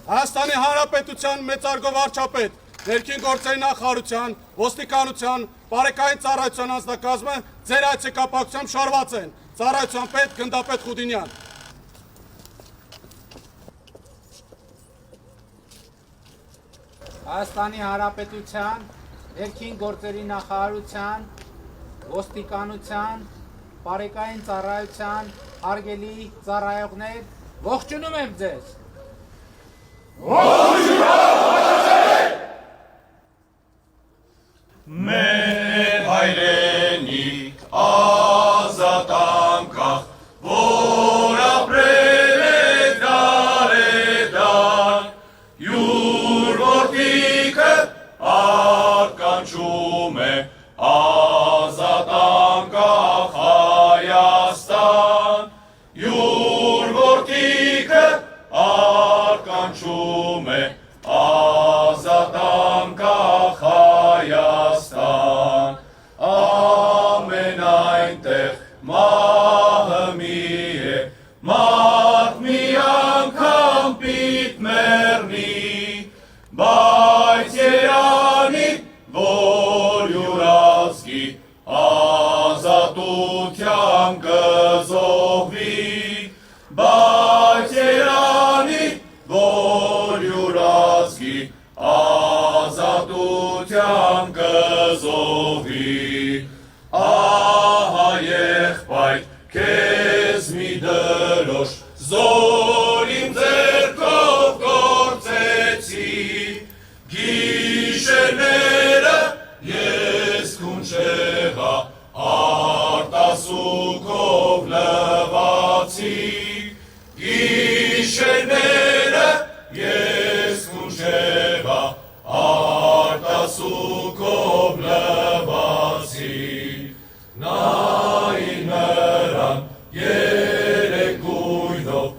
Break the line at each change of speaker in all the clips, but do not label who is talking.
Հայաստանի Հանրապետության մեծարգո վարչապետ, ներքին գործերի նախարարության, ոստիկանության, բարեկային ծառայության անձնակազմը ձեր այցի կապակցությամբ շարված են։ Ծառայության պետ գնդապետ Խուդինյան։
Հայաստանի Հանրապետության, ներքին գործերի նախարարության, ոստիկանության, բարեկային ծառայության, հարգելի ծառայողներ, ողջունում եմ ձեզ։
Մեր հայրենիք ազատ անկախ, որ ապրել է դարեդար, յուր որդիքը արկանչում է ազատ անկախ Հայաստան, յուր որդիքը արկանչում է ազատ անկախ Հայաստան, ամեն այնտեղ մահը մի է, մարդ մի անգամ պիտ մեռնի, բայց երանի, որ յուր ազգի ազատության կզոհվի, բայց երանի, որ յուր ազգի ազատության կզոհվի, ահա եղբայր քեզ մի դրոշ զոր իմ ձեռքով գործեցի, գիշերները ես քունչեղա արտասուքով լվացի, գիշերները ես քունչեղա արտասուքով լվացի, նայի նրան երեք գույնով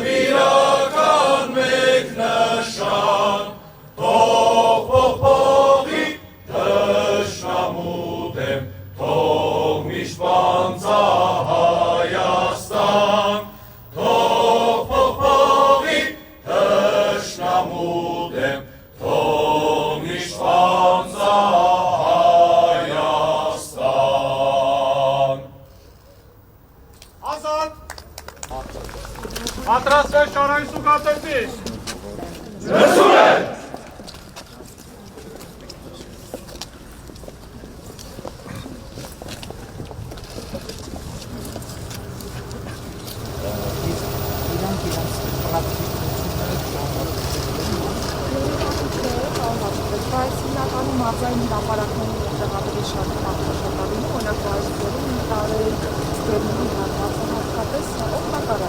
նվիրական մեկ նշան, թող փոխի թշնամու դեմ, թող միշտ պանծա Հայաստան, թող փոխի թշնամու դեմ, թող միշտ պանծա Հայաստան։
Ազատ։ Պատրաստվել շարային սուգատերձից։
Լսում եմ։
Բայց հիմնականում մարզային հրապարակների տեղադրի շատ հաղորդաշարերում, օրինակ Վարժիթերում տարել ստերների հատվածը հատկապես օգտակար է։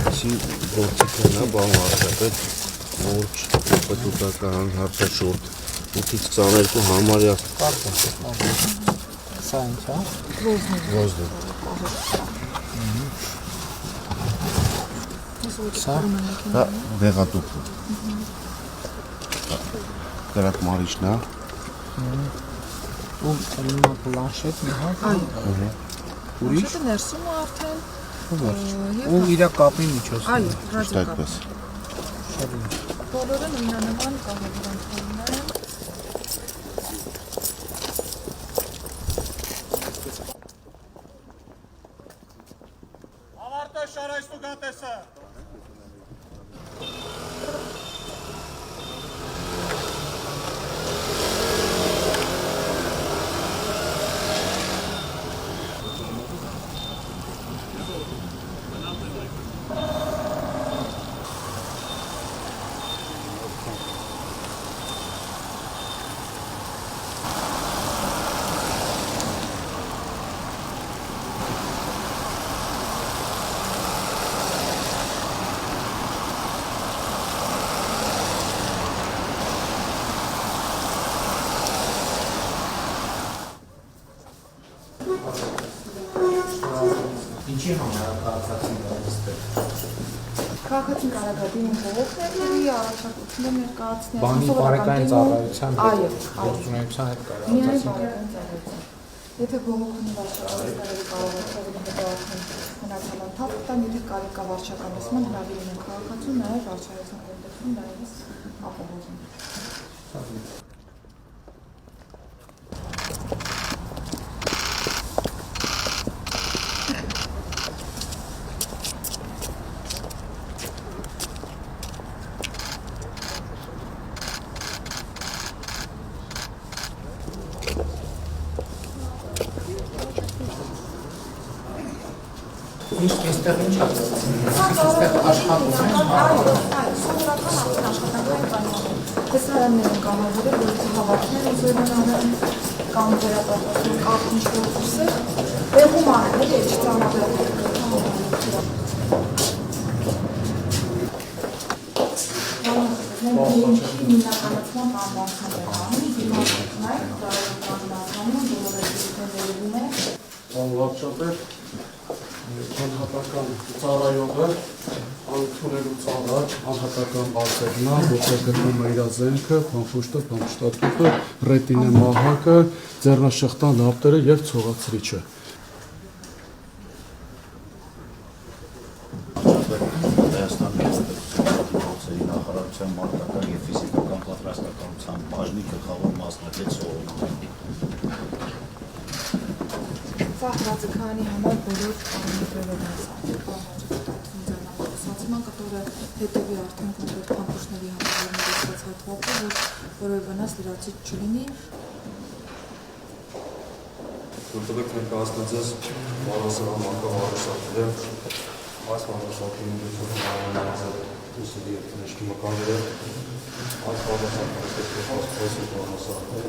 Այսին գործիքն է, բան վարչապետ, մորջ, պետութական, հարտաշորդ, 8-ից 22 համարյա։
Սա ինչ է։
Ոզդը։
Սա
Դա վեղատուպը։ Կրակ մարիչն է։
Ու ելնումա պլանշետ մի հատ։ Ուրիշ։
Շուտը ներսում է արդեն։
Ու իրա կապի միջոցն է։
Այո, ռադիոկապ։
Շատ ինչ։
Բոլորը նույնանման կահավորանքներն են։
Ավարտը շարային սուգատեսը։
Ինչի համար կացածին դարձել։
Քաղաքացին կարող է դիմում բողոքների առաջարկություններ ներկայացնել։
Բանի բարեկային ծառայության
Այո,
գործունեության հետ
միայն
կարող
բարեկային ծառայություն։ Եթե բողոքն վարչականները կարող է թողնել հետևական մնացյալ ընթացք տան, եթե կարիք կա վարչականացման հրավիրում են քաղաքացուն, նաև վարչայության կողմից նաև ապահովում։
Այստեղ ինչ այստեղ աշխատում են,
Այո, սովորական աշխատանքային պայմաններ։ Տեսարաններ են կամավորել, որ հավաքներ ուզում են անել կամ վերապատրաստում կամ ինչ-որ կուրսեր, տեղում անել, էլի չծանոթել։ Հիմնականացման անվանցան է անում, հիմնականացնային, ծառայականացանում, բոլորը դիտեն է։
Վարչապետ, անհատական ծառայողը, անթունելուց առաջ անհատական բարձերնա, որտեղ գտնում է իր զենքը, փամփուշտը, փամփուշտատուփը, ռետինե մահակը, ձեռնաշղթան լապտերը եւ ցողացրիչը։
Հայաստանի Հանրապետության նախարարության մարտական և ֆիզիկական պատրաստակամության բաժնի գլխավոր մասնակից Սողոմոնյանի։
Ծաղրածքանի համար բոլոր կանոնները վնասացման կտորը հետևի արդեն կոնկրետ փամփուշտների համար ներկայացած հատվածը, որ որևէ վնաս լրացիչ չլինի։
Որտեղ ներկայացնած ես Մարասարան մանկավարժատները, այս մանկավարժատների նույնիսկ ուսերի և տնեշքի մկանները, այս մանկավարժատները ստեղծված մանկավարժատները,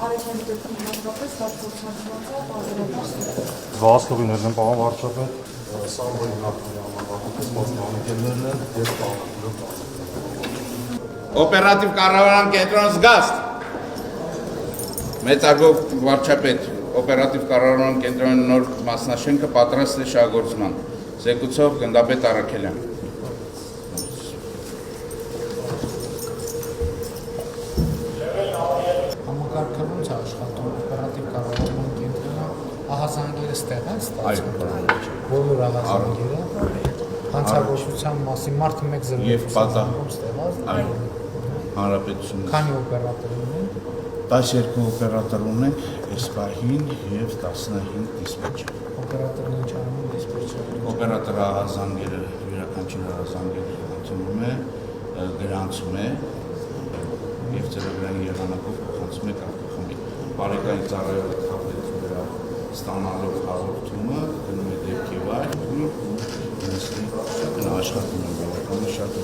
Արեքանի դեպքում հատկապես հատկոցանված է պարզերապաշտ։
Զվասկովիներն են պաղան վարչապետ, Սամբոյի նախարարի համավարդպես մասնաանքերներն են և պաղանքները
Օպերատիվ կառավարման կենտրոն զգաստ։ Մեծարգով վարչապետ, օպերատիվ կառավարման կենտրոնի նոր մասնաշենքը պատրաստ է շահագործման։ Զեկուցող գնդապետ Առաքելյան։
համակարգը ոնց է աշխատում օպերատիվ կառավարման կենտրոնը, ահազանգերը ստեղ են ստացվում։ Բոլոր ահազանգերը հանցագործության մասին մարդը մեկ
Եվ
զրույց ստեղած։
Հանրապետություն։
Քանի օպերատոր ունեն։
12 օպերատոր ունենք այս պահին և 15 դիսպեչեր։
Օպերատորն ինչ անում է դիսպեչերը։
Օպերատորը ահազանգերը, յուրաքանչյուր ահազանգերը ընդունում է, գրանցում է և ծրագրային եղանակով փոխանցում է կարգախմբի։ Բարեկային ծառայողը թափվեց վրա ստանալով հաղորդումը, գնում է դեպքի վայր ու աշխատում է բավականին շատ